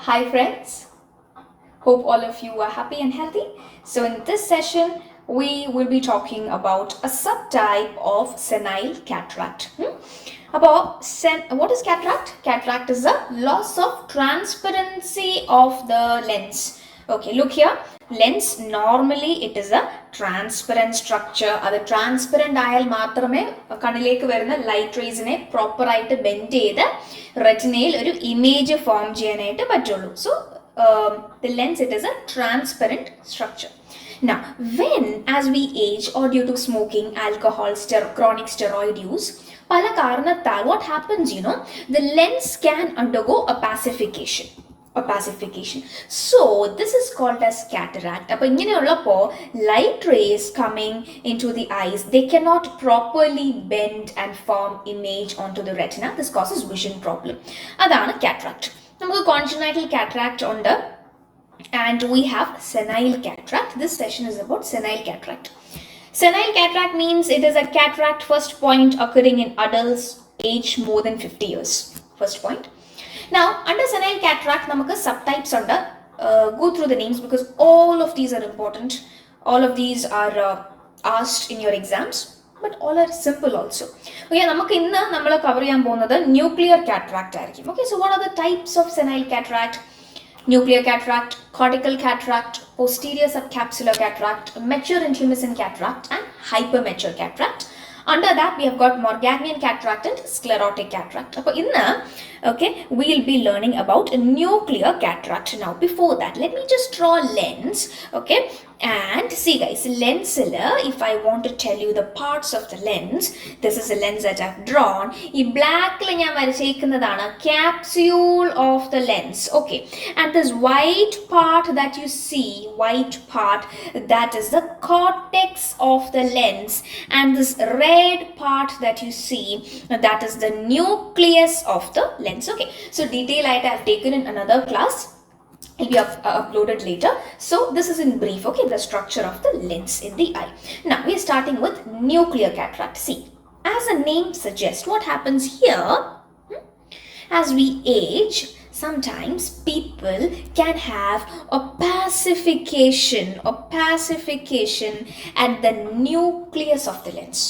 Hi friends, hope all of you are happy and healthy. So in this session, we will be talking about a subtype of senile cataract. What is cataract? Cataract is a loss of transparency of the lens. Okay, look here. Lens normally it is a transparent structure. അത് transparent ആയാൽ മാത്രമേ കണ്ണിലേക്ക് വരുന്ന light റേസിനെ പ്രോപ്പറായിട്ട് bend ചെയ്ത് റെറ്റിനയിൽ ഒരു image form ചെയ്യാനായിട്ട് പറ്റുള്ളൂ. So the lens, it is a transparent structure. Now, when as we age or due to smoking, alcohol, chronic steroid use, pala karanathal, what happens, the lens can undergo opacification. So this is called as cataract. Appo ingeneyollappo light rays coming into the eyes, they cannot properly bend and form image onto the retina. This causes vision problem. Adana cataract. നമുക്ക് congenital cataract ഉണ്ട് and we have senile cataract. This session is about senile cataract. Senile cataract means it is a cataract first point occurring in adults aged more than 50 years. First point. Now, under senile cataract, namukku subtypes under. Go through the names because all of these are important. All of these are asked in your exams. But all are simple also. Okay, നമുക്ക് ഇന്ന് നമ്മൾ cover ചെയ്യാൻ പോകുന്നത് nuclear cataract ആയിരിക്കും. Okay, so what are the types of senile cataract? Nuclear cataract, cortical cataract, posterior subcapsular cataract, mature intumescent cataract, and hypermature cataract. Under that, we have got Morganian cataract and sclerotic cataract. So, we will be learning about nuclear cataract. Now, before that, let me just draw a lens. Okay, and see guys, lens, if I want to tell you the parts of the lens, this is a lens that I've drawn. This black capsule of the lens. Okay, and this white part that you see, that is the cortex of the lens, and this red part that you see, that is the nucleus of the lens. Okay, so detail I have taken in another class. It will be uploaded later. So this is in brief, okay, the structure of the lens in the eye. Now we are starting with nuclear cataract. See, as the name suggests, what happens here, as we age, sometimes people can have opacification at the nucleus of the lens.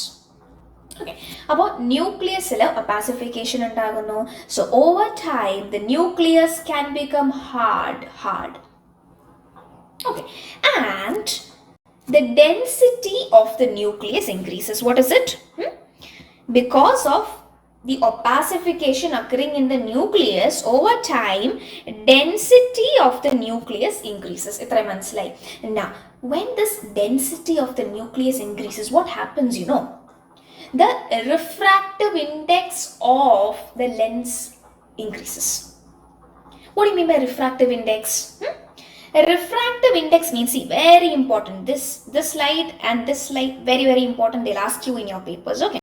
Okay, about nucleus opacification undagunnu. So over time the nucleus can become hard. Okay, and the density of the nucleus increases. What is it? Because of the opacification occurring in the nucleus, over time density of the nucleus increases. Now when this density of the nucleus increases, what happens, the refractive index of the lens increases. What do you mean by refractive index? A refractive index means, see, very important, this slide and this slide, very very important, they'll ask you in your papers. Okay,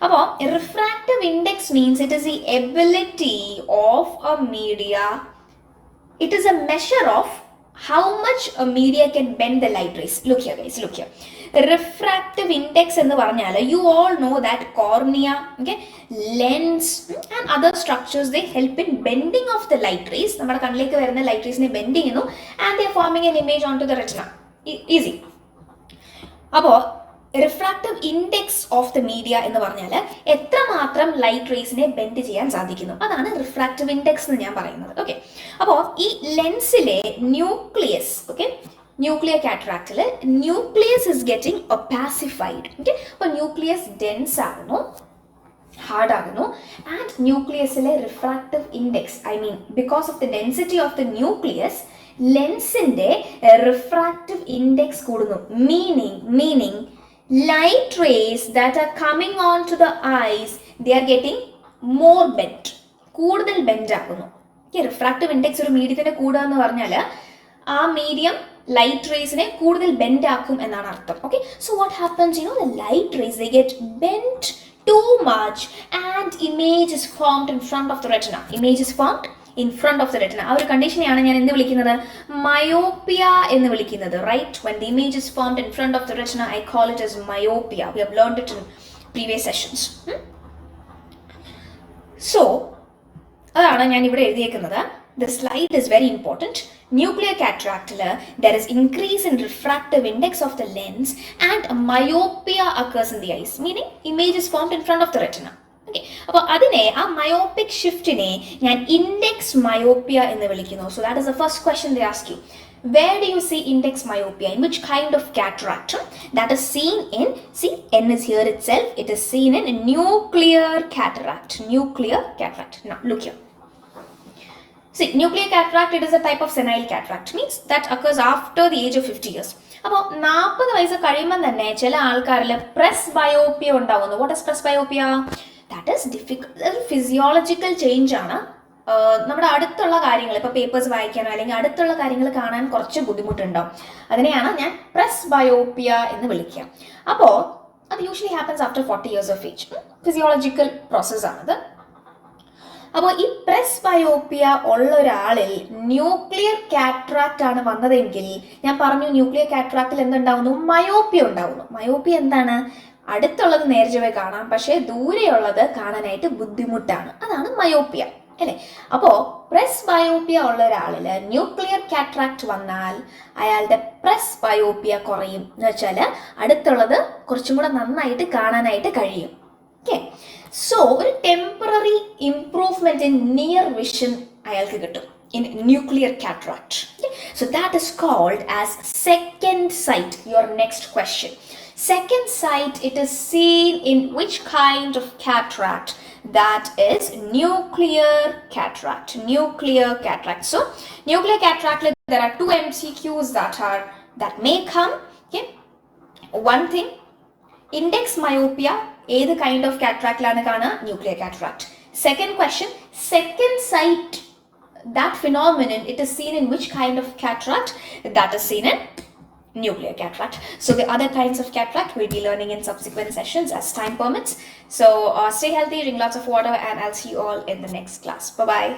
about a refractive index means it is the ability of a media, it is a measure of how much a media can bend the light rays. Look here guys, look here. Refractive index എന്ന് പറഞ്ഞാൽ, you all know that cornea, okay, lens and other structures, they help in bending of the light rays. നമ്മുടെ കണ്ണിലേക്ക് വരുന്ന light റേസിനെ bend ചെയ്യുന്നു and they are forming an image onto the retina. Easy. അപ്പോൾ refractive index of the media എന്ന് പറഞ്ഞാൽ എത്രമാത്രം light റേസിനെ bend ചെയ്യാൻ സാധിക്കുന്നു, അതാണ് റിഫ്രാക്റ്റീവ് ഇൻഡെക്സ് എന്ന് ഞാൻ പറയുന്നത്. ഓക്കെ, അപ്പോൾ ഈ ലെൻസിലെ ന്യൂക്ലിയസ്, ഓക്കെ, ന്യൂക്ലിയർ കാറ്ററാക്റ്റിൽ nucleus is getting opacified. Okay, അപ്പോൾ ന്യൂക്ലിയസ് ഡെൻസ് ആകുന്നു, ഹാർഡ് ആകുന്നു, ആൻഡ് ന്യൂക്ലിയസിലെ refractive index, I mean because of the density of the nucleus, ലെൻസിന്റെ റിഫ്രാക്റ്റീവ് ഇൻഡെക്സ് കൂടുന്നു. Meaning light rays that are coming on to the eyes, they are getting more bent, കൂടുതൽ bend ആകുന്നു. Refractive index ഒരു മീഡിയത്തിന്റെ കൂടുക എന്ന് പറഞ്ഞാൽ ആ മീഡിയം ലൈറ്റ് റേസിനെ കൂടുതൽ ബെൻഡ് ആക്കും എന്നാണ് അർത്ഥം. Okay, so what happens, the light rays, they get bent too much and image is formed in front of the retina. Image is formed in front of the retina. ആ ഒരു കണ്ടീഷനെയാണ് ഞാൻ എന്ത് വിളിക്കുന്നത്, myopia എന്ന് വിളിക്കുന്നത്. Right, when the image is formed in front of the retina, I call it as myopia. We have learned it in previous sessions. So അതാണ് ഞാൻ ഇവിടെ എഴുതിയേക്കുന്നത്. the slide is very important. Nuclear cataract, there is increase in refractive index of the lens and myopia occurs in the eyes, meaning image is formed in front of the retina. Okay, അപ്പോൾ അതിനെ ആ myopic ഷിഫ്റ്റിനെ ഞാൻ index myopia എന്ന് വിളിക്കുന്നു. So that is the first question they ask you. Where do you see index myopia? In which kind of cataract? That is seen in, see, N is here itself. It is seen in nuclear cataract. Nuclear cataract. Now look here. See, nuclear cataract, it is a type of senile cataract. Means that occurs after the age of 50 years. അപ്പോൾ 40 വയസ്സ് കഴിയുമ്പോൾ തന്നെ ചില ആൾക്കാരിൽ presbyopia ഉണ്ടാവുന്നു. What is presbyopia? That is difficult physiological change ആണ്. നമ്മുടെ അടുത്തുള്ള കാര്യങ്ങൾ ഇപ്പോൾ പേപ്പേഴ്സ് വായിക്കാനോ അല്ലെങ്കിൽ അടുത്തുള്ള കാര്യങ്ങൾ കാണാൻ കുറച്ച് ബുദ്ധിമുട്ടുണ്ടാവും. അതിനെയാണ് ഞാൻ പ്രസ് ബയോപ്പിയ എന്ന് വിളിക്കുക. അപ്പോൾ അത് usually happens after 40 years of age. Physiological പ്രോസസ്സാണത്. അപ്പോൾ ഈ പ്രസ് ബയോപ്പിയ ഉള്ള ഒരാളിൽ ന്യൂക്ലിയർ കാറ്ററാക്റ്റ് ആണ് വന്നതെങ്കിൽ ഞാൻ പറഞ്ഞു ന്യൂക്ലിയർ കാറ്ററാക്റ്റിൽ എന്തുണ്ടാവുന്നു? മയോപ്പിയ ഉണ്ടാവുന്നു. മയോപ്പിയ എന്താണ്? അടുത്തുള്ളത് നേരെ കാണാം, പക്ഷേ ദൂരെയുള്ളത് കാണാനായിട്ട് ബുദ്ധിമുട്ടാണ്. അതാണ് മയോപ്പിയ, അല്ലേ? അപ്പോൾ പ്രസ് ബയോപ്പിയ ഉള്ള ഒരാളിൽ ന്യൂക്ലിയർ കാറ്ററാക്റ്റ് വന്നാൽ അയാളുടെ പ്രസ് ബയോപ്പിയ കുറയും. എന്ന് വെച്ചാൽ അടുത്തുള്ളത് കുറച്ചും കൂടെ നന്നായിട്ട് കാണാനായിട്ട് കഴിയും. Okay, so ഒരു temporary improvement in near vision അയാൾക്ക് കിട്ടും in nuclear cataract. Okay? So that is called as second sight. Your next question. Second sight, it is seen in which kind of cataract? That is nuclear cataract. Nuclear cataract. So nuclear cataract, there are two MCQs that may come. Okay, one thing, index myopia, ഏത് kind of കാറ്ററാക്റ്റിലാണ് കാണുക? Nuclear cataract. Second question, second sight, that phenomenon, it is seen in which kind of cataract? That is seen in nuclear cataract. So the other kinds of cataract we'll be learning in subsequent sessions as time permits. So stay healthy, drink lots of water, and I'll see you all in the next class. Bye bye.